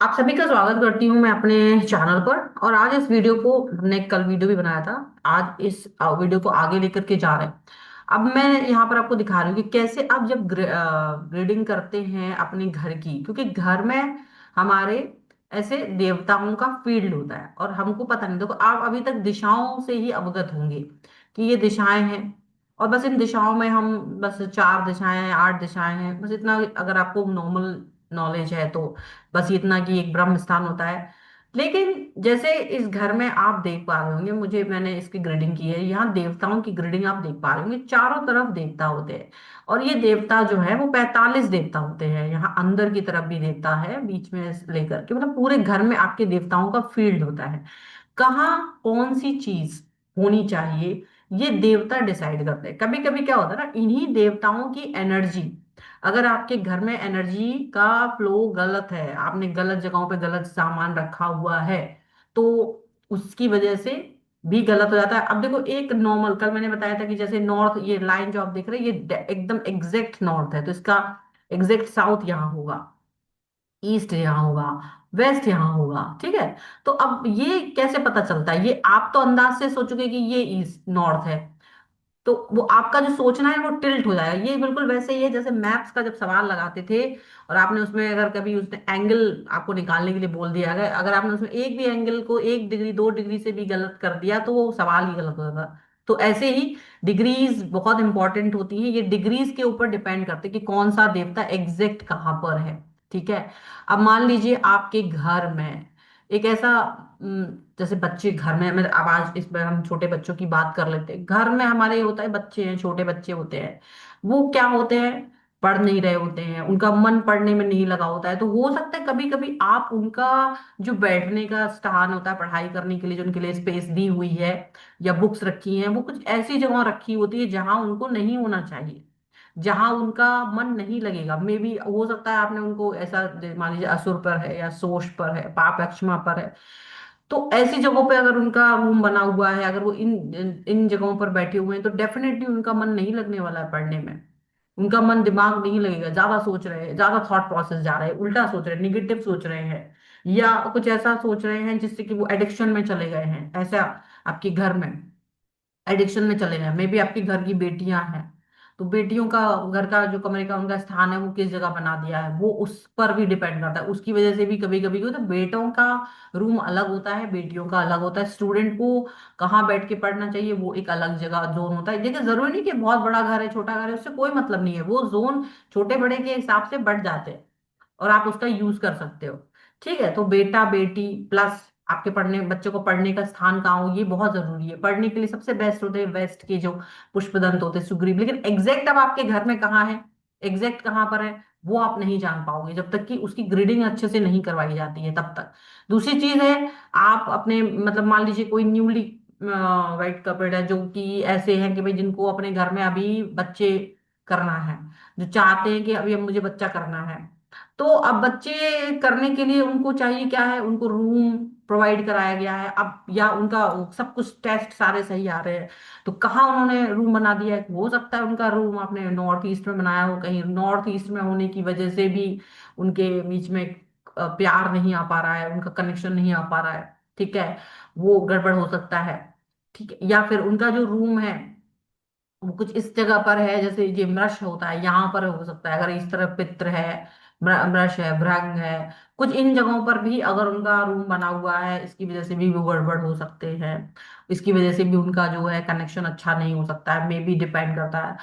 आप सभी का स्वागत करती हूँ मैं अपने चैनल पर। और आज इस वीडियो को हमने कल वीडियो भी बनाया था। आज इस वीडियो को आगे लेकर के जा रहे हैं। अब मैं यहाँ पर आपको दिखा रही हूँ कि कैसे आप जब ग्रेडिंग करते हैं अपने घर की, क्योंकि घर में हमारे ऐसे देवताओं का फील्ड होता है और हमको पता नहीं। देखो, आप अभी तक दिशाओं से ही अवगत होंगे कि ये दिशाएं हैं, और बस इन दिशाओं में हम बस 4 दिशाएं हैं, 8 दिशाएं हैं, बस इतना अगर आपको नॉर्मल नॉलेज है तो बस इतना कि एक ब्रह्म स्थान होता है। लेकिन जैसे इस घर में आप देख पा रहे होंगे, मैंने इसकी ग्रिडिंग की है, यहाँ देवताओं की ग्रिडिंग आप देख पा रहे होंगे, चारों तरफ देवता होते हैं। और ये देवता जो है वो 45 देवता होते हैं। यहाँ अंदर की तरफ भी देवता है, बीच में से लेकर के मतलब पूरे घर में आपके देवताओं का फील्ड होता है। कहाँ कौन सी चीज होनी चाहिए ये देवता डिसाइड करते हैं। कभी कभी क्या होता है ना, इन्हीं देवताओं की एनर्जी, अगर आपके घर में एनर्जी का फ्लो गलत है, आपने गलत जगहों पे गलत सामान रखा हुआ है, तो उसकी वजह से भी गलत हो जाता है। अब देखो, एक नॉर्मल कल मैंने बताया था कि जैसे नॉर्थ, ये लाइन जो आप देख रहे हैं ये एकदम एग्जैक्ट नॉर्थ है, तो इसका एग्जैक्ट साउथ यहाँ होगा, ईस्ट यहाँ होगा, वेस्ट यहाँ होगा। ठीक है। तो अब ये कैसे पता चलता है, ये आप तो अंदाज से सोचोगे कि ये ईस्ट नॉर्थ है, तो वो आपका जो सोचना है वो टिल्ट हो जाएगा। ये बिल्कुल वैसे ही है जैसे मैप्स का जब सवाल लगाते थे और आपने उसमें अगर कभी उसने एंगल आपको निकालने के लिए बोल दिया, अगर आपने उसमें एक भी एंगल को 1 डिग्री 2 डिग्री से भी गलत कर दिया तो वो सवाल ही गलत हो जाता। तो ऐसे ही डिग्रीज बहुत इंपॉर्टेंट होती है, ये डिग्रीज के ऊपर डिपेंड करते हैं कि कौन सा देवता एग्जैक्ट कहाँ पर है। ठीक है। अब मान लीजिए आपके घर में एक ऐसा जैसे बच्चे घर में, मैं अब आज इस पर हम छोटे बच्चों की बात कर लेते हैं। घर में हमारे ये होता है, बच्चे हैं, छोटे बच्चे होते हैं, वो क्या होते हैं, पढ़ नहीं रहे होते हैं, उनका मन पढ़ने में नहीं लगा होता है। तो हो सकता है कभी कभी आप उनका जो बैठने का स्थान होता है पढ़ाई करने के लिए, जो उनके लिए स्पेस दी हुई है या बुक्स रखी हैं, वो कुछ ऐसी जगह रखी होती है जहां उनको नहीं होना चाहिए, जहां उनका मन नहीं लगेगा। मे बी हो सकता है आपने उनको ऐसा मान लीजिए असुर पर है या सोष पर है, पाप अक्षमा पर है, तो ऐसी जगहों पे अगर उनका रूम बना हुआ है, अगर वो इन इन इन जगहों पर बैठे हुए हैं, तो डेफिनेटली उनका मन नहीं लगने वाला है पढ़ने में। उनका मन, दिमाग नहीं लगेगा, ज्यादा सोच रहे हैं, ज्यादा थॉट प्रोसेस जा रहे हैं, उल्टा सोच रहे हैं, निगेटिव सोच रहे हैं, या कुछ ऐसा सोच रहे हैं जिससे कि वो एडिक्शन में चले गए हैं। ऐसा आपके घर में एडिक्शन में चले गए, मे बी आपके घर की बेटियां हैं, तो बेटियों का घर का जो कमरे का उनका स्थान है वो किस जगह बना दिया है, वो उस पर भी डिपेंड करता है। उसकी वजह से भी कभी कभी तो बेटों का रूम अलग होता है, बेटियों का अलग होता है। स्टूडेंट को कहाँ बैठ के पढ़ना चाहिए वो एक अलग जगह जोन होता है। देखिए, जरूरी नहीं कि बहुत बड़ा घर है छोटा घर है, उससे कोई मतलब नहीं है, वो जोन छोटे बड़े के हिसाब से बढ़ जाते हैं और आप उसका यूज कर सकते हो। ठीक है। तो बेटा बेटी प्लस आपके पढ़ने, बच्चों को पढ़ने का स्थान कहाँ हो, ये बहुत जरूरी है। पढ़ने के लिए सबसे बेस्ट होते हैं वेस्ट के जो पुष्पदंत होते हैं, सुग्रीव। लेकिन एग्जैक्ट अब आपके घर में कहाँ है, एग्जैक्ट कहाँ पर है, वो आप नहीं जान पाओगे जब तक कि उसकी ग्रिडिंग अच्छे से नहीं करवाई जाती है, तब तक। दूसरी चीज है, आप अपने मतलब मान लीजिए कोई न्यूली वाइट कपल्ड है जो कि ऐसे हैं कि भाई जिनको अपने घर में अभी बच्चे करना है, जो चाहते हैं कि अभी अब मुझे बच्चा करना है, तो अब बच्चे करने के लिए उनको चाहिए क्या है, उनको रूम प्रोवाइड कराया गया है अब, या उनका सब कुछ टेस्ट सारे सही आ रहे हैं, तो कहाँ उन्होंने रूम बना दिया है। हो सकता है उनका रूम आपने नॉर्थ ईस्ट में बनाया हो, कहीं नॉर्थ ईस्ट में होने की वजह से भी उनके बीच में प्यार नहीं आ पा रहा है, उनका कनेक्शन नहीं आ पा रहा है। ठीक है, वो गड़बड़ हो सकता है। ठीक है। या फिर उनका जो रूम है वो कुछ इस जगह पर है, जैसे ये मृष होता है यहाँ पर हो सकता है, अगर इस तरफ पित्र है, मृष है, भृंग है, कुछ इन जगहों पर भी अगर उनका रूम बना हुआ है, इसकी वजह से भी वो गड़बड़ हो सकते हैं। इसकी वजह से भी उनका जो है कनेक्शन अच्छा नहीं हो सकता है, मे बी डिपेंड करता है।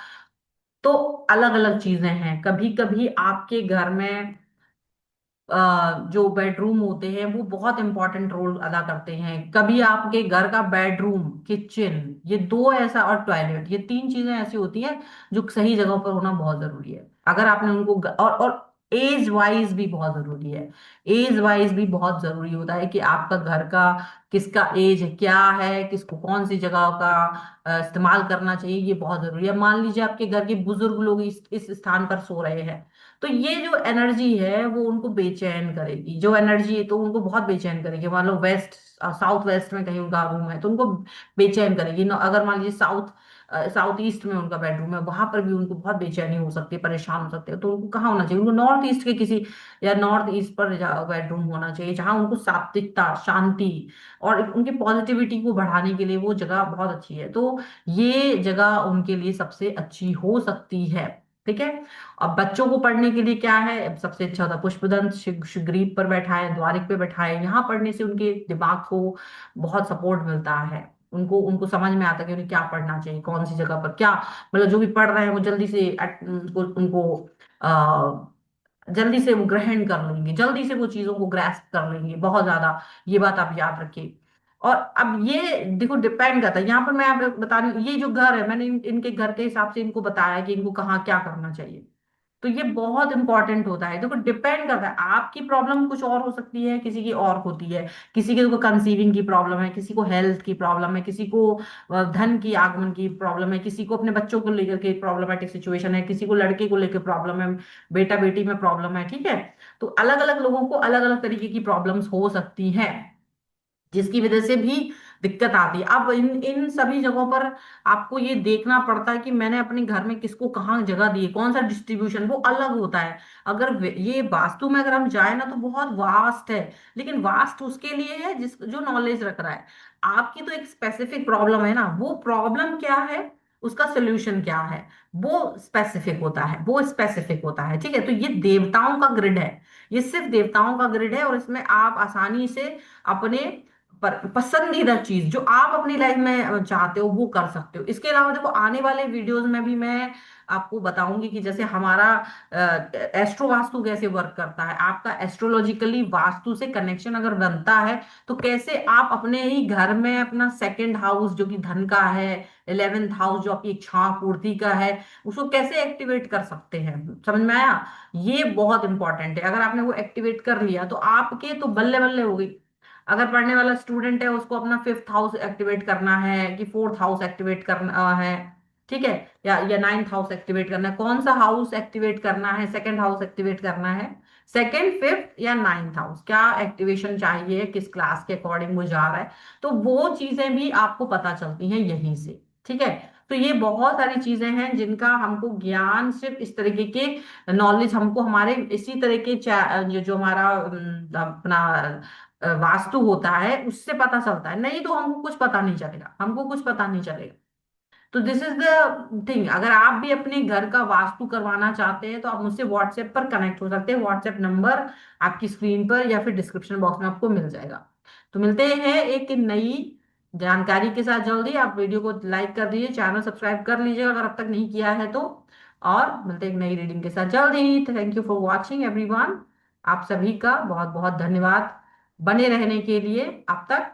तो अलग अलग चीजें हैं। कभी कभी आपके घर में जो बेडरूम होते हैं वो बहुत इंपॉर्टेंट रोल अदा करते हैं। कभी आपके घर का बेडरूम, किचन, ये दो ऐसा, और टॉयलेट, ये 3 चीजें ऐसी होती हैं जो सही जगह पर होना बहुत जरूरी है। अगर आपने उनको और एज वाइज भी बहुत जरूरी है। एज वाइज भी बहुत जरूरी होता है कि आपका घर का किसका एज क्या है, किसको कौन सी जगह का इस्तेमाल करना चाहिए, ये बहुत जरूरी है। मान लीजिए आपके घर के बुजुर्ग लोग इस स्थान पर सो रहे हैं, तो ये जो एनर्जी है वो उनको बेचैन करेगी, जो एनर्जी है तो उनको बहुत बेचैन करेगी। मान लो वेस्ट साउथ वेस्ट में कहीं उनका रूम है तो उनको बेचैन करेगी। अगर मान लीजिए साउथ साउथ ईस्ट में उनका बेडरूम है, वहां पर भी उनको बहुत बेचैनी हो सकती है, परेशान हो सकते हैं, तो उनको कहाँ होना चाहिए, उनको नॉर्थ ईस्ट के किसी या नॉर्थ ईस्ट पर बेडरूम होना चाहिए, जहां उनको सात्विकता, शांति और उनकी पॉजिटिविटी को बढ़ाने के लिए वो जगह बहुत अच्छी है। तो ये जगह उनके लिए सबसे अच्छी हो सकती है। ठीक है। अब बच्चों को पढ़ने के लिए क्या है, अब सबसे अच्छा होता है पुष्पदंत सुग्रीव पर बैठाए, द्वारिक पे बैठाए, यहाँ पढ़ने से उनके दिमाग को बहुत सपोर्ट मिलता है। उनको उनको समझ में आता है कि उन्हें क्या पढ़ना चाहिए, कौन सी जगह पर क्या, मतलब जो भी पढ़ रहे हैं वो जल्दी से उनको उनको जल्दी से वो ग्रहण कर लेंगे, जल्दी से वो चीजों को ग्रैस्प कर लेंगे बहुत ज्यादा। ये बात आप याद रखिए। और अब ये देखो डिपेंड करता है, यहाँ पर मैं आप बता रही हूँ, ये जो घर है मैंने इनके घर के हिसाब से इनको बताया कि इनको कहाँ क्या करना चाहिए। तो ये बहुत इंपॉर्टेंट होता है, देखो डिपेंड करता है, आपकी प्रॉब्लम कुछ और हो सकती है, किसी की और होती है। किसी के को कंसीविंग की प्रॉब्लम है, किसी को हेल्थ की प्रॉब्लम है, किसी को धन की आगमन की प्रॉब्लम है, किसी को अपने बच्चों को लेकर के प्रॉब्लमेटिक सिचुएशन है, किसी को लड़के को लेकर प्रॉब्लम है, बेटा बेटी में प्रॉब्लम है। ठीक है। तो अलग अलग लोगों को अलग अलग तरीके की प्रॉब्लम्स हो सकती हैं, जिसकी वजह से भी दिक्कत आती है। अब इन इन सभी जगहों पर आपको ये देखना पड़ता है कि मैंने अपने घर में किसको कहाँ जगह दी है, कौन सा डिस्ट्रीब्यूशन वो अलग होता है। अगर ये वास्तु में अगर हम जाए ना तो बहुत वास्ट है, लेकिन वास्ट उसके लिए है जिस जो नॉलेज रख रहा है। आपकी तो एक स्पेसिफिक प्रॉब्लम है ना, वो प्रॉब्लम क्या है, उसका सोल्यूशन क्या है, वो स्पेसिफिक होता है, वो स्पेसिफिक होता है। ठीक है। तो ये देवताओं का ग्रिड है, ये सिर्फ देवताओं का ग्रिड है, और इसमें आप आसानी से अपने पसंदीदा चीज जो आप अपनी लाइफ में चाहते हो वो कर सकते हो। इसके अलावा देखो आने वाले वीडियोस में भी मैं आपको बताऊंगी कि जैसे हमारा एस्ट्रो वास्तु कैसे वर्क करता है, आपका एस्ट्रोलॉजिकली वास्तु से कनेक्शन अगर बनता है तो कैसे आप अपने ही घर में अपना सेकंड हाउस जो कि धन का है, 11th हाउस जो आपकी इच्छा पूर्ति का है, उसको कैसे एक्टिवेट कर सकते हैं। समझ में आया। ये बहुत इंपॉर्टेंट है, अगर आपने वो एक्टिवेट कर लिया तो आपके तो बल्ले बल्ले हो गई। अगर पढ़ने वाला स्टूडेंट है उसको अपना 5th हाउस एक्टिवेट करना है कि 4th हाउस एक्टिवेट करना है, ठीक है, या 9th हाउस एक्टिवेट करना है, कौन सा हाउस एक्टिवेट करना है, सेकंड हाउस एक्टिवेट करना है, सेकंड, 5th या 9th हाउस क्या एक्टिवेशन चाहिए, किस क्लास के अकॉर्डिंग वो जा रहा है, तो वो चीजें भी आपको पता चलती हैं यहीं से। ठीक है। तो ये बहुत सारी चीजें हैं जिनका हमको ज्ञान सिर्फ इस तरीके के नॉलेज हमको हमारे इसी तरह के जो हमारा अपना वास्तु होता है उससे पता चलता है, नहीं तो हमको कुछ पता नहीं चलेगा, हमको कुछ पता नहीं चलेगा। तो दिस इज द थिंग, अगर आप भी अपने घर का वास्तु करवाना चाहते हैं तो आप मुझसे व्हाट्सएप पर कनेक्ट हो सकते हैं, व्हाट्सएप नंबर आपकी स्क्रीन पर या फिर डिस्क्रिप्शन बॉक्स में आपको मिल जाएगा। तो मिलते हैं एक नई जानकारी के साथ जल्दी। आप वीडियो को लाइक कर दीजिए, चैनल सब्सक्राइब कर लीजिएगा अगर अब तक नहीं किया है तो। और मिलते हैं एक नई रीडिंग के साथ जल्दी। Thank you for watching everyone. आप सभी का बहुत बहुत धन्यवाद बने रहने के लिए अब तक।